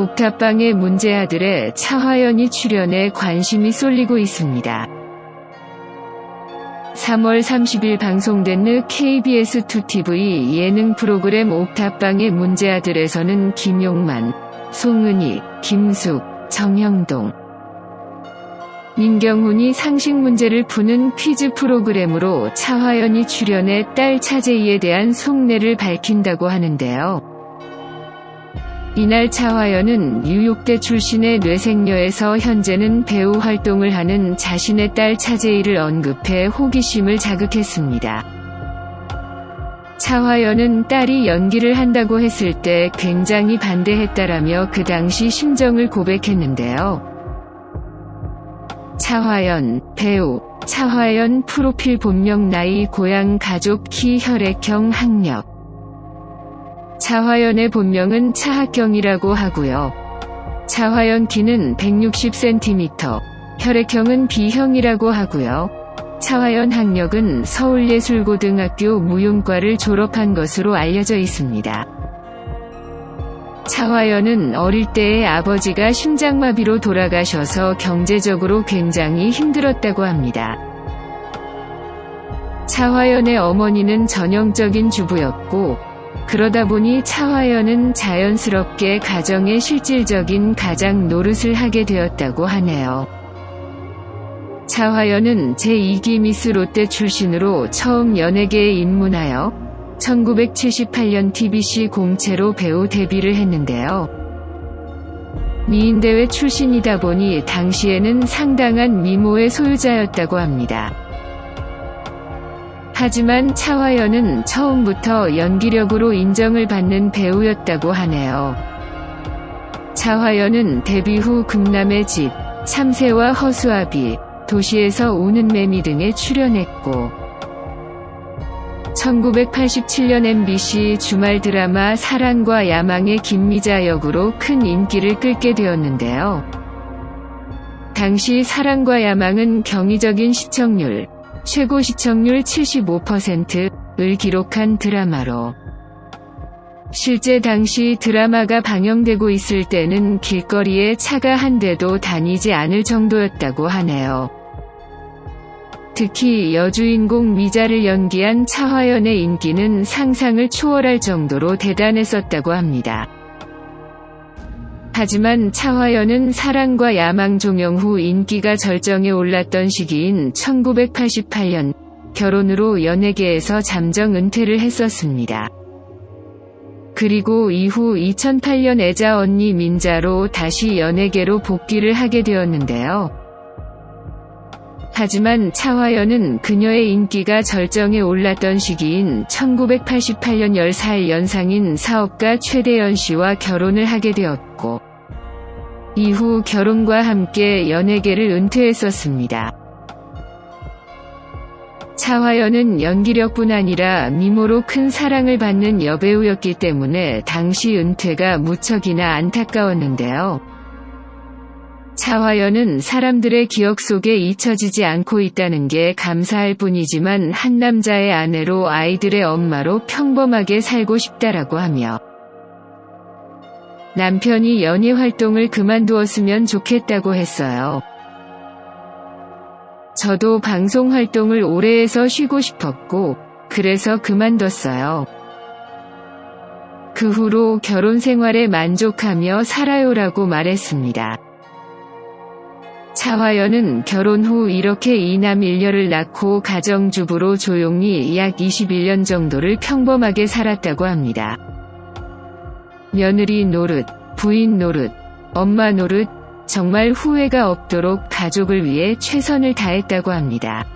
옥탑방의 문제아들에 차화연이 출연해 관심이 쏠리고 있습니다. 3월 30일 방송된 KBS 2TV 예능 프로그램 옥탑방의 문제아들에서는 김용만, 송은이, 김숙, 정형동, 민경훈이 상식 문제를 푸는 퀴즈 프로그램으로 차화연이 출연해 딸 차재희에 대한 속내를 밝힌다고 하는데요. 이날 차화연은 뉴욕대 출신의 뇌생녀에서 현재는 배우 활동을 하는 자신의 딸 차재희를 언급해 호기심을 자극했습니다. 차화연은 딸이 연기를 한다고 했을 때 굉장히 반대했다라며 그 당시 심정을 고백했는데요. 차화연, 배우, 차화연 프로필 본명 나이 고향 가족 키 혈액형 학력 차화연의 본명은 차학경이라고 하고요. 차화연 키는 160cm, 혈액형은 B형이라고 하고요. 차화연 학력은 서울예술고등학교 무용과를 졸업한 것으로 알려져 있습니다. 차화연은 어릴 때에 아버지가 심장마비로 돌아가셔서 경제적으로 굉장히 힘들었다고 합니다. 차화연의 어머니는 전형적인 주부였고, 그러다 보니 차화연은 자연스럽게 가정의 실질적인 가장 노릇을 하게 되었다고 하네요. 차화연은 제2기 미스 롯데 출신으로 처음 연예계에 입문하여 1978년 TBC 공채로 배우 데뷔를 했는데요. 미인대회 출신이다 보니 당시에는 상당한 미모의 소유자였다고 합니다. 하지만 차화연은 처음부터 연기력으로 인정을 받는 배우였다고 하네요. 차화연은 데뷔 후 금남의 집, 참새와 허수아비, 도시에서 우는 매미 등에 출연했고 1987년 MBC 주말 드라마 사랑과 야망의 김미자 역으로 큰 인기를 끌게 되었는데요. 당시 사랑과 야망은 경이적인 시청률, 최고 시청률 75%를 기록한 드라마로 실제 당시 드라마가 방영되고 있을 때는 길거리에 차가 한 대도 다니지 않을 정도였다고 하네요. 특히 여주인공 미자를 연기한 차화연의 인기는 상상을 초월할 정도로 대단했었다고 합니다. 하지만 차화연은 사랑과 야망 종영 후 인기가 절정에 올랐던 시기인 1988년 결혼으로 연예계에서 잠정 은퇴를 했었습니다. 그리고 이후 2008년 애자 언니 민자로 다시 연예계로 복귀를 하게 되었는데요. 하지만 차화연은 그녀의 인기가 절정에 올랐던 시기인 1988년 10살 연상인 사업가 최대현 씨와 결혼을 하게 되었고 이후 결혼과 함께 연예계를 은퇴했었습니다. 차화연은 연기력뿐 아니라 미모로 큰 사랑을 받는 여배우였기 때문에 당시 은퇴가 무척이나 안타까웠는데요. 차화연은 사람들의 기억 속에 잊혀지지 않고 있다는 게 감사할 뿐이지만 한 남자의 아내로 아이들의 엄마로 평범하게 살고 싶다라고 하며 남편이 연예 활동을 그만두었으면 좋겠다고 했어요. 저도 방송 활동을 오래 해서 쉬고 싶었고 그래서 그만뒀어요. 그 후로 결혼 생활에 만족하며 살아요라고 말했습니다. 차화연은 결혼 후 이렇게 2남 1녀를 낳고 가정주부로 조용히 약 21년 정도를 평범하게 살았다고 합니다. 며느리 노릇, 부인 노릇, 엄마 노릇, 정말 후회가 없도록 가족을 위해 최선을 다했다고 합니다.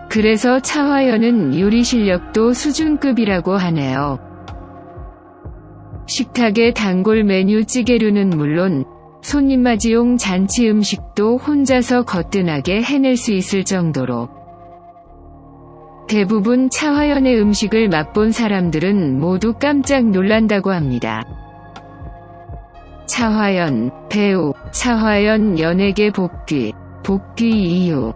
그래서 차화연은 요리 실력도 수준급이라고 하네요. 식탁의 단골 메뉴 찌개류는 물론 손님맞이용 잔치 음식도 혼자서 거뜬하게 해낼 수 있을 정도로 대부분 차화연의 음식을 맛본 사람들은 모두 깜짝 놀란다고 합니다. 차화연, 배우, 차화연 연예계 복귀 이유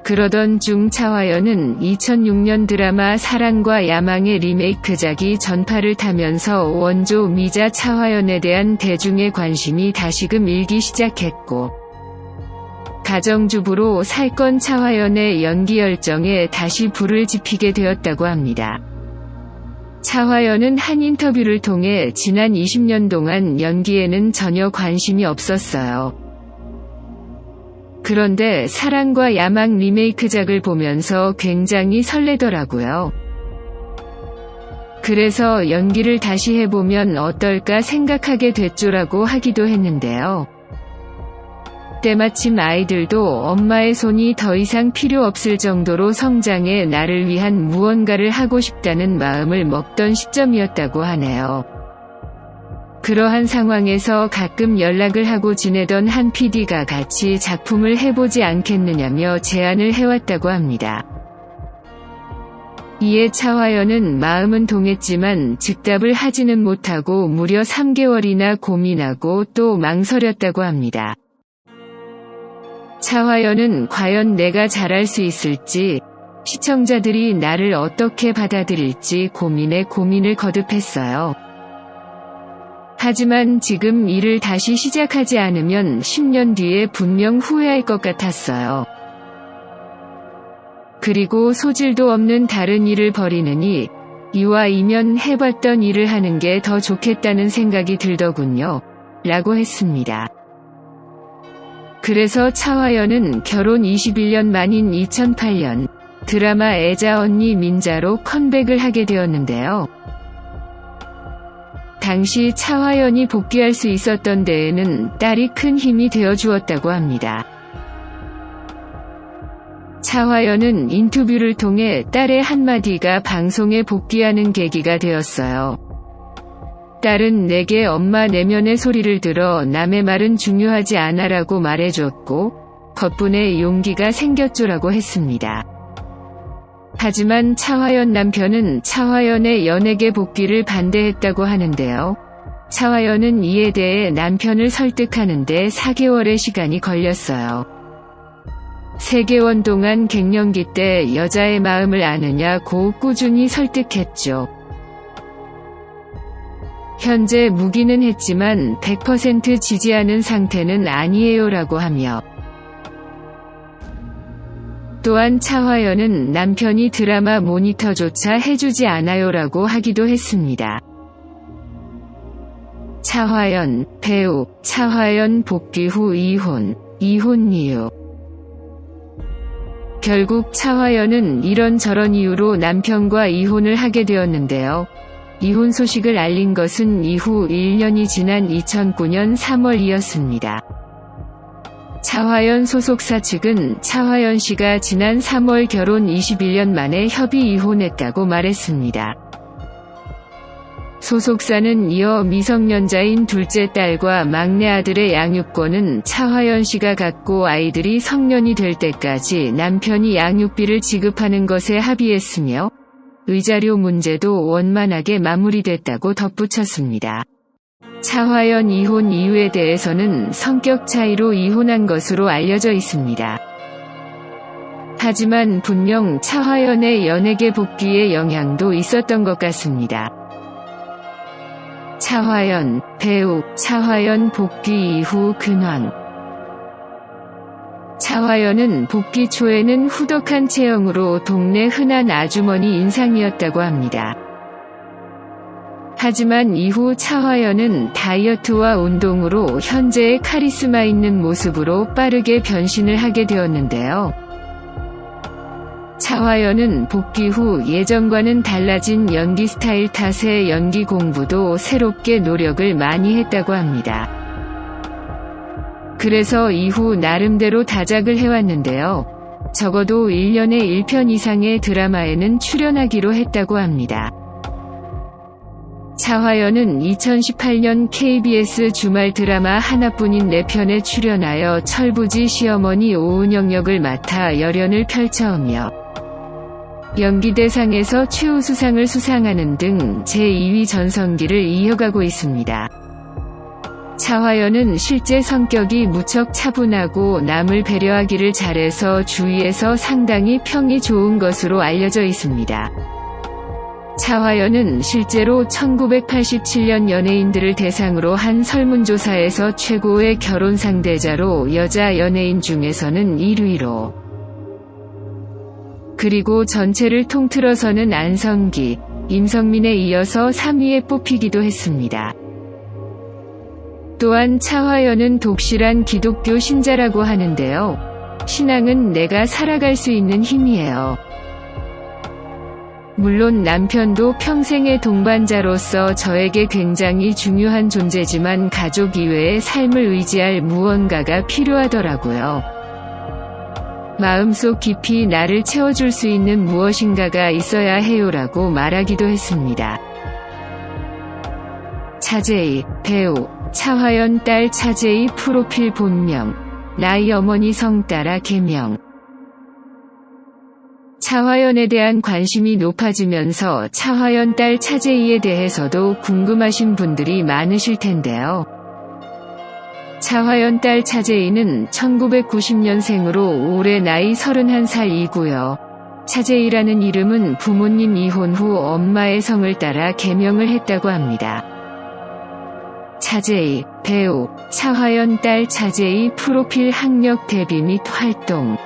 그러던 중 차화연은 2006년 드라마 사랑과 야망의 리메이크작이 전파를 타면서 원조 미자 차화연에 대한 대중의 관심이 다시금 일기 시작했고, 가정주부로 살건 차화연의 연기 열정에 다시 불을 지피게 되었다고 합니다. 차화연은 한 인터뷰를 통해 지난 20년 동안 연기에는 전혀 관심이 없었어요. 그런데 사랑과 야망 리메이크작을 보면서 굉장히 설레더라고요. 그래서 연기를 다시 해보면 어떨까 생각하게 됐죠라고 하기도 했는데요. 때마침 아이들도 엄마의 손이 더 이상 필요 없을 정도로 성장해 나를 위한 무언가를 하고 싶다는 마음을 먹던 시점이었다고 하네요. 그러한 상황에서 가끔 연락을 하고 지내던 한 PD가 같이 작품을 해보지 않겠느냐며 제안을 해왔다고 합니다. 이에 차화연은 마음은 동했지만 즉답을 하지는 못하고 무려 3개월이나 고민하고 또 망설였다고 합니다. 차화연은 과연 내가 잘할 수 있을지, 시청자들이 나를 어떻게 받아들일지 고민에 고민을 거듭했어요. 하지만 지금 일을 다시 시작하지 않으면 10년 뒤에 분명 후회할 것 같았어요. 그리고 소질도 없는 다른 일을 벌이느니 이왕이면 해봤던 일을 하는 게 더 좋겠다는 생각이 들더군요. 라고 했습니다. 그래서 차화연은 결혼 21년 만인 2008년 드라마 애자 언니 민자로 컴백을 하게 되었는데요. 당시 차화연이 복귀할 수 있었던 데에는 딸이 큰 힘이 되어주었다고 합니다. 차화연은 인터뷰를 통해 딸의 한마디가 방송에 복귀하는 계기가 되었어요. 딸은 내게 엄마 내면의 소리를 들어 남의 말은 중요하지 않아라고 말해줬고 덕분에 용기가 생겼죠라고 했습니다. 하지만 차화연 남편은 차화연의 연예계 복귀를 반대했다고 하는데요. 차화연은 이에 대해 남편을 설득하는 데 4개월의 시간이 걸렸어요. 3개월 동안 갱년기 때 여자의 마음을 아느냐고 꾸준히 설득했죠. 현재 묵인은 했지만 100% 지지하는 상태는 아니에요라고 하며, 또한 차화연은 남편이 드라마 모니터조차 해주지 않아요라고 하기도 했습니다. 차화연, 배우, 차화연 복귀 후 이혼 이유. 결국 차화연은 이런저런 이유로 남편과 이혼을 하게 되었는데요. 이혼 소식을 알린 것은 이후 1년이 지난 2009년 3월이었습니다. 차화연 소속사 측은 차화연 씨가 지난 3월 결혼 21년 만에 협의 이혼했다고 말했습니다. 소속사는 이어 미성년자인 둘째 딸과 막내 아들의 양육권은 차화연 씨가 갖고 아이들이 성년이 될 때까지 남편이 양육비를 지급하는 것에 합의했으며 의자료 문제도 원만하게 마무리됐다고 덧붙였습니다. 차화연 이혼 이유에 대해서는 성격 차이로 이혼한 것으로 알려져 있습니다. 하지만 분명 차화연의 연예계 복귀에 영향도 있었던 것 같습니다. 차화연, 배우, 차화연 복귀 이후 근황. 차화연은 복귀 초에는 후덕한 체형으로 동네 흔한 아주머니 인상이었다고 합니다. 하지만 이후 차화연은 다이어트와 운동으로 현재의 카리스마 있는 모습으로 빠르게 변신을 하게 되었는데요. 차화연은 복귀 후 예전과는 달라진 연기 스타일 탓에 연기 공부도 새롭게 노력을 많이 했다고 합니다. 그래서 이후 나름대로 다작을 해왔는데요. 적어도 1년에 1편 이상의 드라마에는 출연하기로 했다고 합니다. 차화연은 2018년 KBS 주말 드라마 하나뿐인 4편에 출연하여 철부지 시어머니 오은영 역을 맡아 열연을 펼쳐오며 연기대상에서 최우수상을 수상하는 등 제2위 전성기를 이어가고 있습니다. 차화연은 실제 성격이 무척 차분하고 남을 배려하기를 잘해서 주위에서 상당히 평이 좋은 것으로 알려져 있습니다. 차화연은 실제로 1987년 연예인들을 대상으로 한 설문조사에서 최고의 결혼 상대자로 여자 연예인 중에서는 1위로, 그리고 전체를 통틀어서는 안성기, 임성민에 이어서 3위에 뽑히기도 했습니다. 또한 차화연은 독실한 기독교 신자라고 하는데요. 신앙은 내가 살아갈 수 있는 힘이에요. 물론 남편도 평생의 동반자로서 저에게 굉장히 중요한 존재지만 가족 이외의 삶을 의지할 무언가가 필요하더라고요. 마음속 깊이 나를 채워줄 수 있는 무엇인가가 있어야 해요라고 말하기도 했습니다. 차제이, 배우, 차화연 딸 차제이 프로필 본명, 나이 어머니 성 따라 개명. 차화연에 대한 관심이 높아지면서 차화연 딸 차제이에 대해서도 궁금하신 분들이 많으실 텐데요. 차화연 딸 차제이는 1990년생으로 올해 나이 31살이고요. 차제이라는 이름은 부모님 이혼 후 엄마의 성을 따라 개명을 했다고 합니다. 차제이, 배우, 차화연 딸 차제이 프로필 학력 데뷔 및 활동.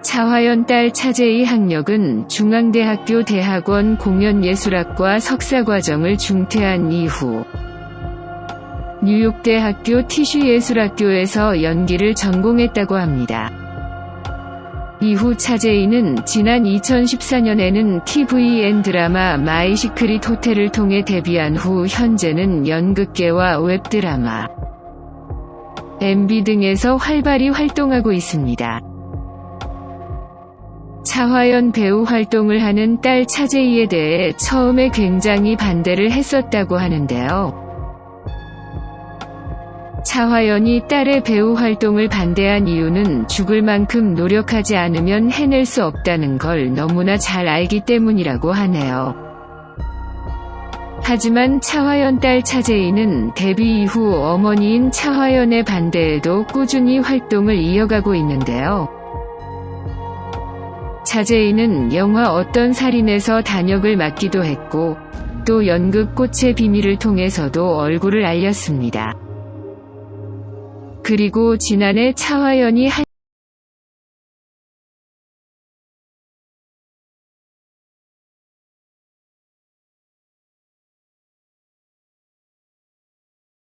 차화연 딸 차제이 학력은 중앙대학교 대학원 공연예술학과 석사과정을 중퇴한 이후 뉴욕대학교 티슈예술학교에서 연기를 전공했다고 합니다. 이후 차제이는 지난 2014년에는 TVN 드라마 마이 시크릿 호텔을 통해 데뷔한 후 현재는 연극계와 웹드라마, MB 등에서 활발히 활동하고 있습니다. 차화연 배우 활동을 하는 딸 차제이에 대해 처음에 굉장히 반대를 했었다고 하는데요. 차화연이 딸의 배우 활동을 반대한 이유는 죽을 만큼 노력하지 않으면 해낼 수 없다는 걸 너무나 잘 알기 때문이라고 하네요. 하지만 차화연 딸 차제이는 데뷔 이후 어머니인 차화연의 반대에도 꾸준히 활동을 이어가고 있는데요. 차제이는 영화 어떤 살인에서 단역을 맡기도 했고, 또 연극 꽃의 비밀을 통해서도 얼굴을 알렸습니다. 그리고 지난해 차화연이